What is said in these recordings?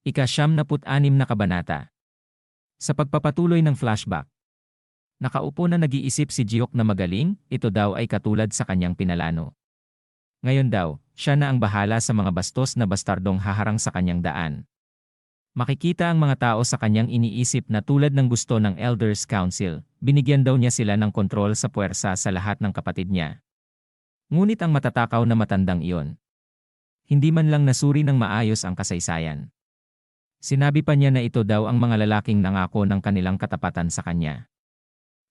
Ika-siyam-na-put-anim na kabanata. Sa pagpapatuloy ng flashback. Nakaupo na nag-iisip si Ji-hook na magaling, ito daw ay katulad sa kanyang pinalano. Ngayon daw, siya na ang bahala sa mga bastos na bastardong haharang sa kanyang daan. Makikita ang mga tao sa kanyang iniisip na tulad ng gusto ng Elders Council, binigyan daw niya sila ng kontrol sa puwersa sa lahat ng kapatid niya. Ngunit ang matatakaw na matandang iyon, hindi man lang nasuri ng maayos ang kasaysayan. Sinabi pa niya na ito daw ang mga lalaking nangako ng kanilang katapatan sa kanya.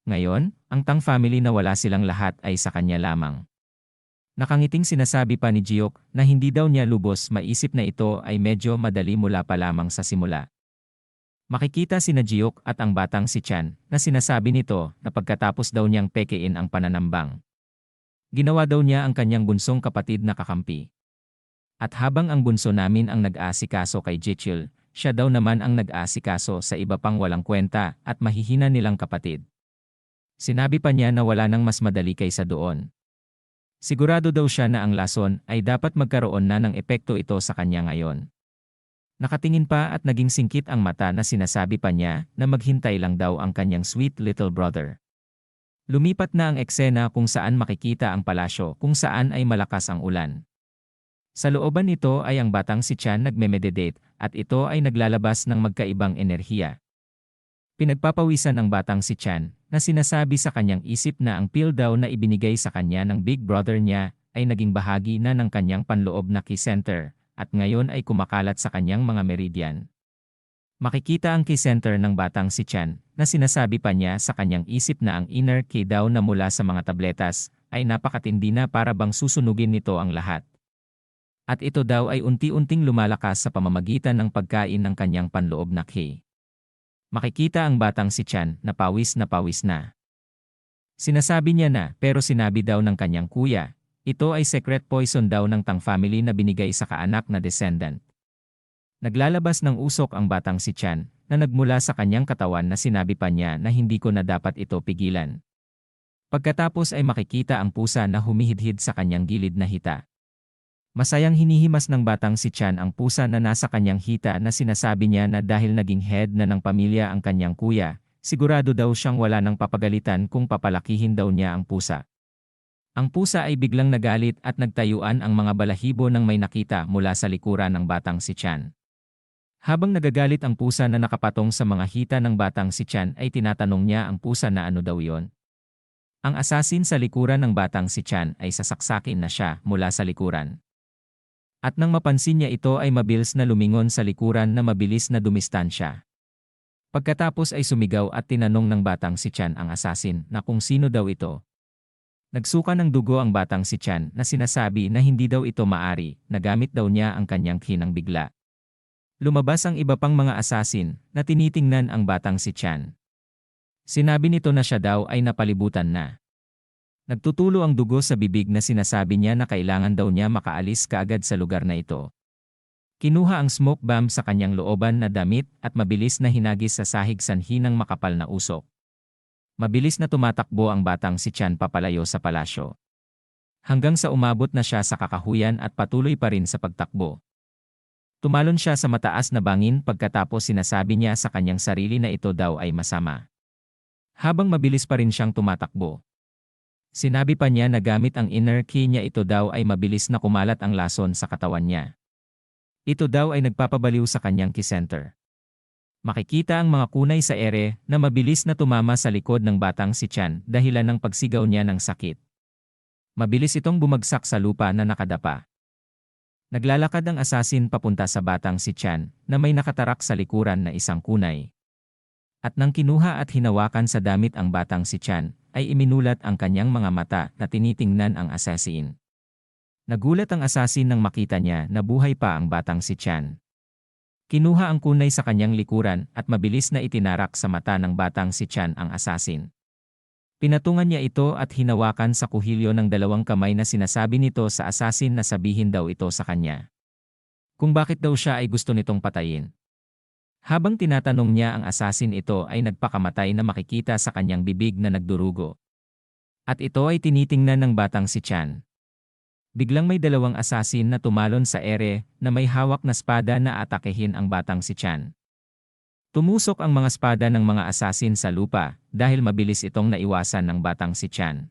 Ngayon, ang Tang family na wala silang lahat ay sa kanya lamang. Nakangiting sinasabi pa ni Ji-hook na hindi daw niya lubos maisip na ito ay medyo madali mula pa lamang sa simula. Makikita sina Ji-hook at ang batang si Chan na sinasabi nito na pagkatapos daw niyang pekein ang pananambang. Ginawa daw niya ang kanyang bunsong kapatid na kakampi. At habang ang bunso namin ang nag-aasikaso kay Jichul, siya daw naman ang nag-aasikaso sa iba pang walang kwenta at mahihina nilang kapatid. Sinabi pa niya na wala nang mas madali kaysa doon. Sigurado daw siya na ang lason ay dapat magkaroon na ng epekto ito sa kanya ngayon. Nakatingin pa at naging singkit ang mata na sinasabi pa niya na maghintay lang daw ang kanyang sweet little brother. Lumipat na ang eksena kung saan makikita ang palasyo kung saan ay malakas ang ulan. Sa looban nito ay ang batang si Chan nagme-meditate at ito ay naglalabas ng magkaibang enerhiya. Pinagpapawisan ang batang si Chan na sinasabi sa kanyang isip na ang pill daw na ibinigay sa kanya ng big brother niya ay naging bahagi na ng kanyang panloob na ki center at ngayon ay kumakalat sa kanyang mga meridian. Makikita ang ki center ng batang si Chan na sinasabi pa niya sa kanyang isip na ang inner ki daw na mula sa mga tabletas ay napakatindi na para bang susunugin nito ang lahat. At ito daw ay unti-unting lumalakas sa pamamagitan ng pagkain ng kanyang panloob na ki. Makikita ang batang si Chan na pawis na pawis na. Sinasabi niya na pero sinabi daw ng kanyang kuya, ito ay secret poison daw ng Tang family na binigay sa kaanak na descendant. Naglalabas ng usok ang batang si Chan na nagmula sa kanyang katawan na sinabi pa niya na hindi ko na dapat ito pigilan. Pagkatapos ay makikita ang pusa na humihidhid sa kanyang gilid na hita. Masayang hinihimas ng batang si Chan ang pusa na nasa kanyang hita na sinasabi niya na dahil naging head na ng pamilya ang kanyang kuya, sigurado daw siyang wala nang papagalitan kung papalakihin daw niya ang pusa. Ang pusa ay biglang nagalit at nagtayuan ang mga balahibo nang may nakita mula sa likuran ng batang si Chan. Habang nagagalit ang pusa na nakapatong sa mga hita ng batang si Chan ay tinatanong niya ang pusa na ano daw yon. Ang asasin sa likuran ng batang si Chan ay sasaksakin na siya mula sa likuran. At nang mapansin niya ito ay mabilis na lumingon sa likuran na mabilis na dumistansya. Pagkatapos ay sumigaw at tinanong ng batang si Chan ang asasin na kung sino daw ito. Nagsuka ng dugo ang batang si Chan na sinasabi na hindi daw ito maari, nagamit daw niya ang kanyang kinang bigla. Lumabas ang iba pang mga asasin na tinitingnan ang batang si Chan. Sinabi nito na siya daw ay napalibutan na. Nagtutulo ang dugo sa bibig na sinasabi niya na kailangan daw niya makaalis kaagad sa lugar na ito. Kinuha ang smoke bomb sa kanyang looban na damit at mabilis na hinagis sa sahig sanhi ng makapal na usok. Mabilis na tumatakbo ang batang si Chan papalayo sa palasyo. Hanggang sa umabot na siya sa kakahuyan at patuloy pa rin sa pagtakbo. Tumalon siya sa mataas na bangin pagkatapos sinasabi niya sa kanyang sarili na ito daw ay masama. Habang mabilis pa rin siyang tumatakbo. Sinabi pa niya na gamit ang inner ki niya ito daw ay mabilis na kumalat ang lason sa katawan niya. Ito daw ay nagpapabaliw sa kanyang ki center. Makikita ang mga kunay sa ere na mabilis na tumama sa likod ng batang si Chan dahilan ng pagsigaw niya ng sakit. Mabilis itong bumagsak sa lupa na nakadapa. Naglalakad ang asasin papunta sa batang si Chan na may nakatarak sa likuran na isang kunay. At nang kinuha at hinawakan sa damit ang batang si Chan, ay iminulat ang kanyang mga mata na tinitingnan ang assassin. Nagulat ang assassin nang makita niya na buhay pa ang batang si Chan. Kinuha ang kunay sa kanyang likuran at mabilis na itinarak sa mata ng batang si Chan ang assassin. Pinatungan niya ito at hinawakan sa kuhilyo ng dalawang kamay na sinasabi nito sa assassin na sabihin daw ito sa kanya. Kung bakit daw siya ay gusto nitong patayin. Habang tinatanong niya ang assassin ito ay nagpakamatay na makikita sa kanyang bibig na nagdurugo. At ito ay tinitingnan ng batang si Chan. Biglang may dalawang asasin na tumalon sa ere na may hawak na espada na atakehin ang batang si Chan. Tumusok ang mga espada ng mga asasin sa lupa dahil mabilis itong naiwasan ng batang si Chan.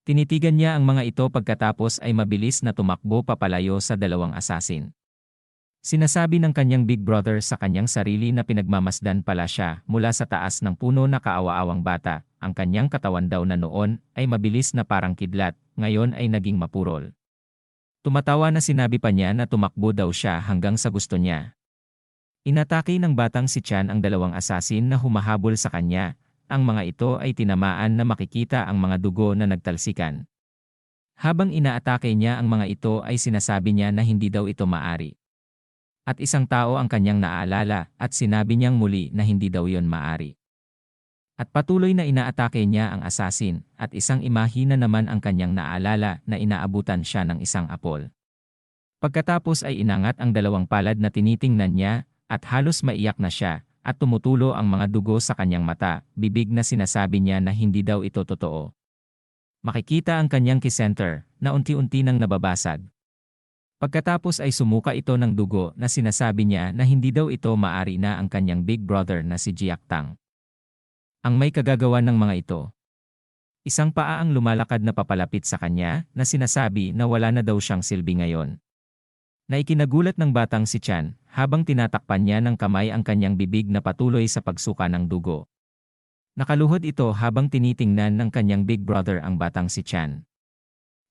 Tinitigan niya ang mga ito pagkatapos ay mabilis na tumakbo papalayo sa dalawang asasin. Sinasabi ng kanyang big brother sa kanyang sarili na pinagmamasdan pala siya mula sa taas ng puno na kaawa-awang bata. Ang kanyang katawan daw na noon ay mabilis na parang kidlat, ngayon ay naging mapurol. Tumatawa na sinabi pa niya na tumakbo daw siya hanggang sa gusto niya. Inatake ng batang si Chan ang dalawang asasin na humahabol sa kanya. Ang mga ito ay tinamaan na makikita ang mga dugo na nagtalsikan. Habang inaatake niya ang mga ito ay sinasabi niya na hindi daw ito maari. At isang tao ang kanyang naaalala at sinabi niyang muli na hindi daw yon maari. At patuloy na inaatake niya ang asasin at isang imahe na naman ang kanyang naalala na inaabutan siya ng isang apol. Pagkatapos ay inangat ang dalawang palad na tinitingnan niya at halos maiyak na siya at tumutulo ang mga dugo sa kanyang mata, bibig na sinasabi niya na hindi daw ito totoo. Makikita ang kanyang key-center na unti-unti nang nababasag. Pagkatapos ay sumuka ito ng dugo na sinasabi niya na hindi daw ito maari na ang kanyang big brother na si Jiak Tang ang may kagagawa ng mga ito. Isang paa ang lumalakad na papalapit sa kanya na sinasabi na wala na daw siyang silbi ngayon. Na ikinagulat ng batang si Chan habang tinatakpan niya ng kamay ang kanyang bibig na patuloy sa pagsuka ng dugo. Nakaluhod ito habang tinitingnan ng kanyang big brother ang batang si Chan.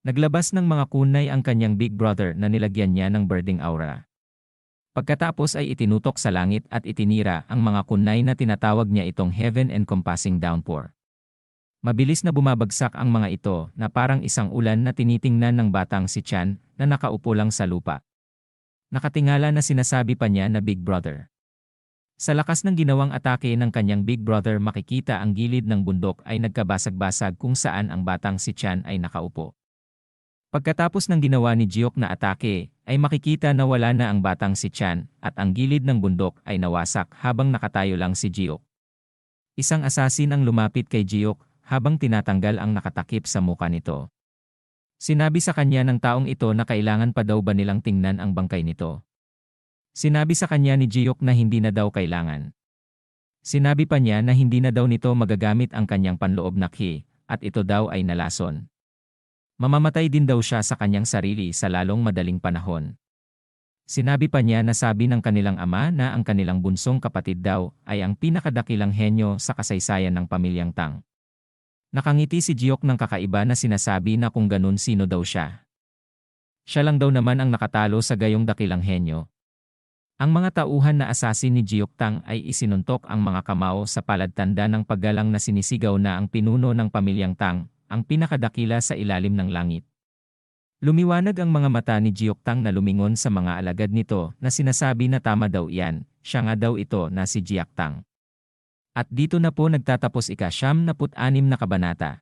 Naglabas ng mga kunay ang kanyang big brother na nilagyan niya ng birding aura. Pagkatapos ay itinutok sa langit at itinira ang mga kunay na tinatawag niya itong heaven encompassing downpour. Mabilis na bumabagsak ang mga ito na parang isang ulan na tinitingnan ng batang si Chan na nakaupo lang sa lupa. Nakatingala na sinasabi pa niya na big brother. Sa lakas ng ginawang atake ng kanyang big brother makikita ang gilid ng bundok ay nagkabasag-basag kung saan ang batang si Chan ay nakaupo. Pagkatapos ng ginawa ni Jiok na atake, ay makikita na wala na ang batang si Chan at ang gilid ng bundok ay nawasak habang nakatayo lang si Jiok. Isang asasin ang lumapit kay Jiok habang tinatanggal ang nakatakip sa muka nito. Sinabi sa kanya ng taong ito na kailangan pa daw ba nilang tingnan ang bangkay nito. Sinabi sa kanya ni Jiok na hindi na daw kailangan. Sinabi pa niya na hindi na daw nito magagamit ang kanyang panloob na ki at ito daw ay nalason. Mamamatay din daw siya sa kanyang sarili sa lalong madaling panahon. Sinabi pa niya na sabi ng kanilang ama na ang kanilang bunsong kapatid daw ay ang pinakadakilang henyo sa kasaysayan ng pamilyang Tang. Nakangiti si Jiok ng kakaiba na sinasabi na kung ganun sino daw siya. Siya lang daw naman ang nakatalo sa gayong dakilang henyo. Ang mga tauhan na asasin ni Jiok Tang ay isinuntok ang mga kamao sa palatanda ng paggalang na sinisigaw na ang pinuno ng pamilyang Tang, ang pinakadakila sa ilalim ng langit. Lumiwanag ang mga mata ni Jiok Tang na lumingon sa mga alagad nito na sinasabi na tama daw iyan, siya nga daw ito na si Jiak Tang. At dito na po nagtatapos ika-96 na kabanata.